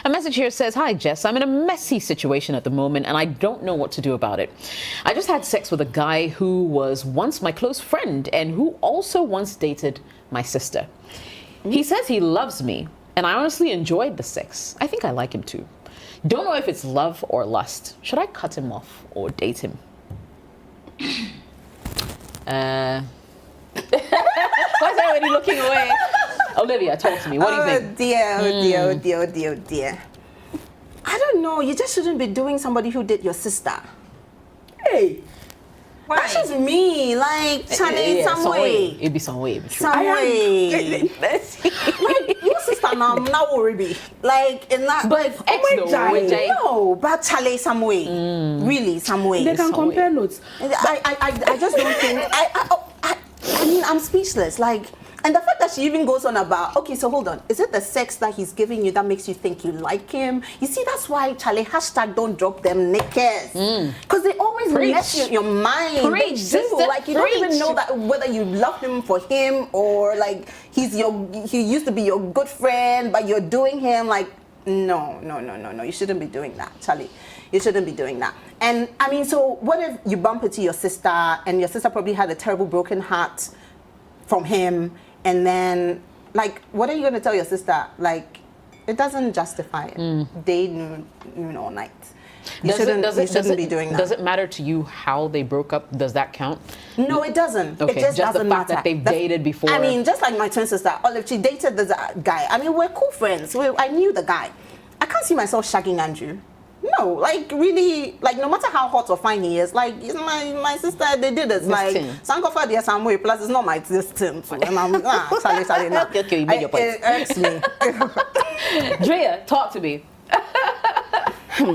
A message here says, "Hi Jess, I'm in a messy situation at the moment and I don't know what to do about it. I just had sex with a guy who was once my close friend and who also once dated my sister. He says he loves me and I honestly enjoyed the sex. I think I like him too. Don't know if it's love or lust. Should I cut him off or date him?" Why's everybody looking away? Olivia, talk to me. What do you think? Dear. I don't know. You just shouldn't be doing somebody who did your sister. Hey, Why? That's just me. Like, Charlie, some way. It'd be some way. Some way. Like, your sister now, I'm not worried. Like, in that. But no, but Charlie, some way. Really, some way. they can compare notes. I just don't think. I mean, I'm speechless. Like, and the fact that she even goes on about, okay, so hold on, is it the sex that he's giving you that makes you think you like him? You see, that's why, Charlie, hashtag don't drop them knickers. Because they always mess your mind. Preach, they do. sister. Like, you don't even know that whether you love him for him or like he used to be your good friend, but you're doing him like, no. You shouldn't be doing that, Charlie. You shouldn't be doing that. And I mean, so what if you bump into your sister and your sister probably had a terrible broken heart from him, and then like, what are you going to tell your sister? Like, it doesn't justify it. They knew all night. You shouldn't be doing that. Does it matter to you how they broke up? Does that count? No, it doesn't. Okay, it just doesn't the fact matter. that they've dated before. I mean, just like my twin sister, Olive, she dated this guy. I mean, we're cool friends. I knew the guy. I can't see myself shagging Andrew. No, like really, like no matter how hot or fine he is, like my sister, they did it. Like Sankofa there some way, plus it's not my sister. So, and I'm sorry, no. Okay, you made your point. It irks me. Drea, talk to me.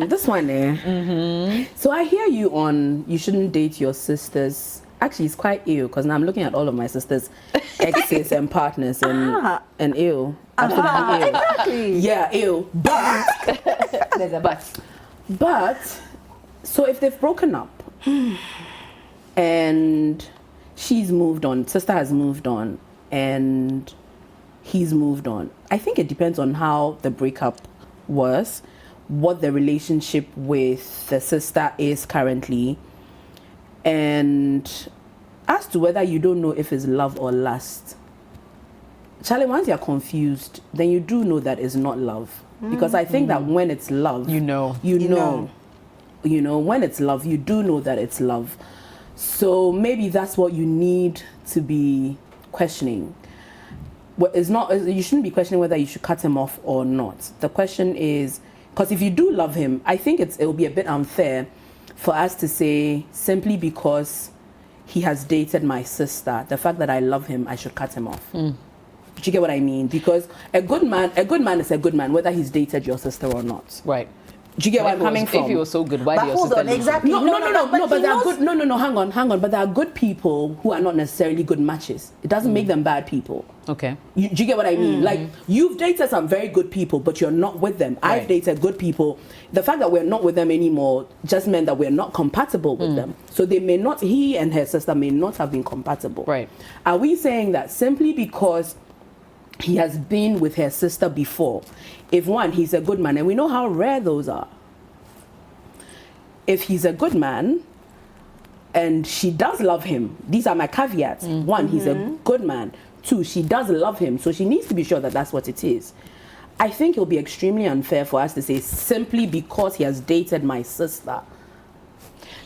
This one there. So I hear you on you shouldn't date your sisters. Actually, it's quite ill because now I'm looking at all of my sisters' exes and partners and ill. Absolutely ill. Exactly. Yeah, ill. But There's a but. But, so if they've broken up and she's moved on, sister has moved on, and he's moved on, I think it depends on how the breakup was, what the relationship with the sister is currently, and as to whether you don't know if it's love or lust. Charlie, once you're confused, then you do know that it's not love. Because I think that when it's love, You know, when it's love, you do know that it's love. So maybe that's what you need to be questioning. Well, you shouldn't be questioning whether you should cut him off or not. The question is, because if you do love him, I think it will be a bit unfair for us to say simply because he has dated my sister, the fact that I love him, I should cut him off. Do you get what I mean? Because a good man is a good man, whether he's dated your sister or not. right. Do you get where I'm coming from? If he was so good, why But did your hold sister on, leave? exactly. No, but there are good. No, hang on. But there are good people who are not necessarily good matches. It doesn't make them bad people. Okay. Do you get what I mean? Like, you've dated some very good people, but you're not with them. Right. I've dated good people. The fact that we're not with them anymore just meant that we're not compatible with them. So he and her sister may not have been compatible. Right. Are we saying that simply because he has been with her sister before, if one, he's a good man, and we know how rare those are. If he's a good man and she does love him, these are my caveats. One, he's a good man. Two, she does love him, so she needs to be sure that that's what it is. I think it'll be extremely unfair for us to say simply because he has dated my sister.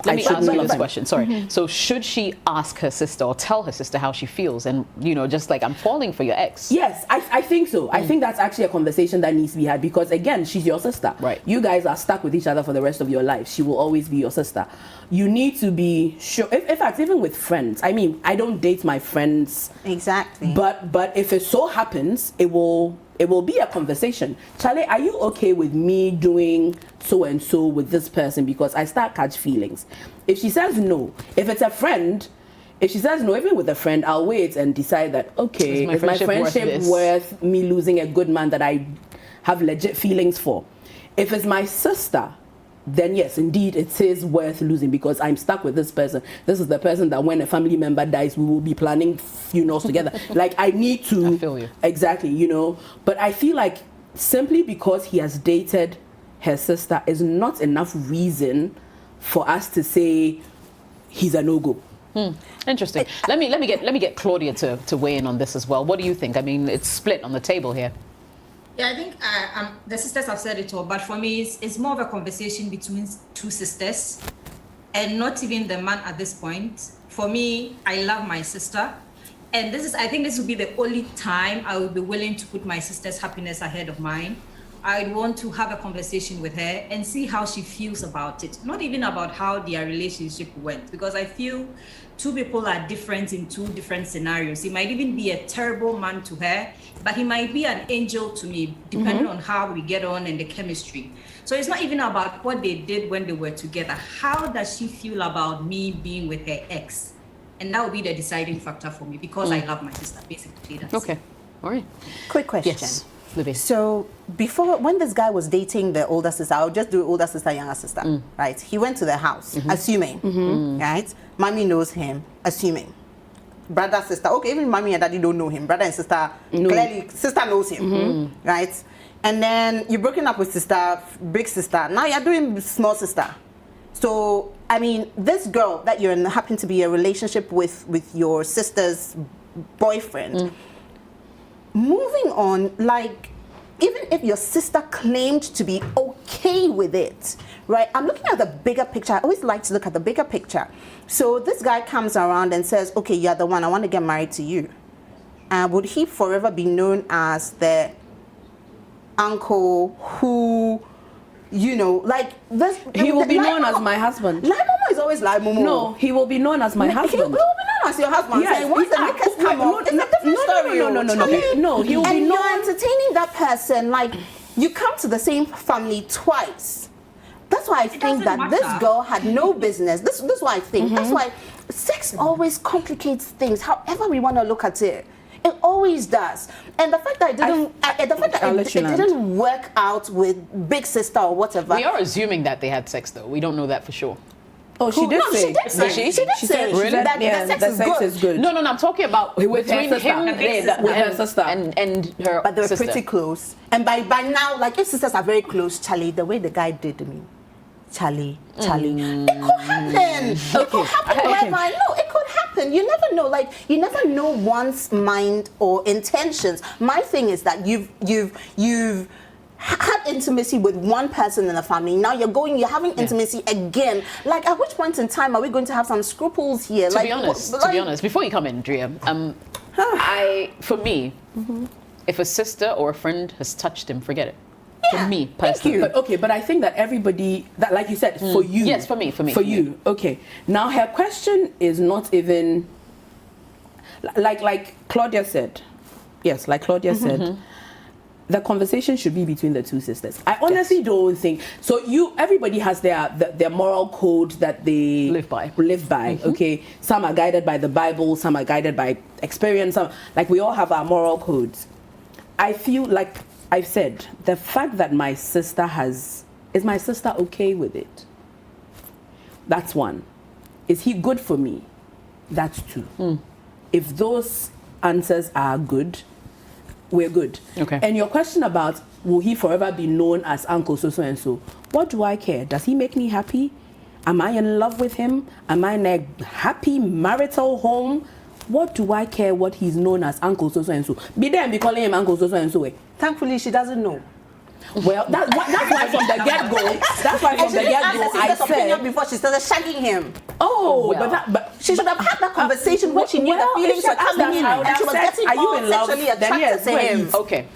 Let me ask you this question. Sorry. So should she ask her sister or tell her sister how she feels and, just like, I'm falling for your ex? Yes, I think so. I think that's actually a conversation that needs to be had because, again, she's your sister. Right. You guys are stuck with each other for the rest of your life. She will always be your sister. You need to be sure. In fact, even with friends. I mean, I don't date my friends. Exactly. But if it so happens, it will be a conversation. Charlie, are you okay with me doing so and so with this person because I start catch feelings? If she says no, if it's a friend, if she says no, even with a friend, I'll wait and decide that, okay, is my friendship worth me losing a good man that I have legit feelings for? If it's my sister, then yes, indeed, it is worth losing because I'm stuck with this person. This is the person that when a family member dies, we will be planning funerals together. Like, I need to... I feel you. Exactly, But I feel like simply because he has dated her sister is not enough reason for us to say he's a no-go. Interesting. Let me get Claudia to weigh in on this as well. What do you think? I mean, it's split on the table here. Yeah, I think the sisters have said it all, but for me, it's more of a conversation between two sisters and not even the man at this point. For me, I love my sister. And I think this will be the only time I will be willing to put my sister's happiness ahead of mine. I'd want to have a conversation with her and see how she feels about it. Not even about how their relationship went, because I feel two people are different in two different scenarios. He might even be a terrible man to her, but he might be an angel to me, depending on how we get on and the chemistry. So it's not even about what they did when they were together. How does she feel about me being with her ex? And that will be the deciding factor for me, because I love my sister, basically. That's Okay. All right. Quick question. Yes. Libby. So when this guy was dating the older sister, I'll just do older sister, younger sister, right? He went to the house, assuming, right? Mommy knows him, assuming. Brother, sister, okay, even mommy and daddy don't know him. Brother and sister, clearly, sister knows him, right? And then you're broken up with sister, big sister. Now you're doing small sister. So, I mean, this girl that you're in happen to be a relationship with your sister's boyfriend. Moving on, like, even if your sister claimed to be okay with it, right? I'm looking at the bigger picture. I always like to look at the bigger picture. So this guy comes around and says, okay, you're the one, I want to get married to you. Would he forever be known as the uncle who, you know, like this? He will be known as my husband. Lai Momo is always Lai Momo. No, he will be known as my He will husband. be known as your husband. Yes, Saying, once the knickers come off, it's a different story. No, he will be And known. you're entertaining that person, like, you come to the same family twice. That's why I think doesn't that this matter. girl had no business. This is why I think. That's why sex always complicates things, however we want to look at it. It always does. And the fact that it didn't work out with big sister or whatever. We are assuming that they had sex, though. We don't know that for sure. Oh, she did No, say. she did say. She did say that yeah, the sex is good. No, I'm talking about With her between sister. him With her sister. and her But they were sister. pretty close. And by now, like, if sisters are very close, Charlie, the way the guy did me, Charlie, it could happen. It could happen. Wherever I know, it could happen. You never know. Like, you never know one's mind or intentions. My thing is that you've had intimacy with one person in the family. Now you're having intimacy again. Like, at which point in time are we going to have some scruples here? To be honest, before you come in, Drea, for me, if a sister or a friend has touched him, forget it. Yeah, For me, thank personally. you. But okay, but I think that everybody, that like you said, for you. Yes, for me. For you. Okay. Now her question is not even like Claudia said. Yes, like Claudia said. The conversation should be between the two sisters. I honestly don't think so. Everybody has their moral code that they Live by. Okay, some are guided by the Bible, some are guided by experience. Some, like, we all have our moral codes. I feel like I've said the fact that my sister is my sister okay with it? That's one. Is he good for me? That's two. If those answers are good, we're good. Okay. And your question about will he forever be known as Uncle so and so? What do I care? Does he make me happy? Am I in love with him? Am I in a happy marital home? What do I care what he's known as Uncle so and so? Be there and be calling him Uncle so and so. Thankfully, she doesn't know. Well, that's why from the get-go, I said before she started shagging him. oh, Well. but She should have had that conversation when she knew the feelings were coming in, and she was getting are you all in love? sexually Then attracted yes, to him. Okay,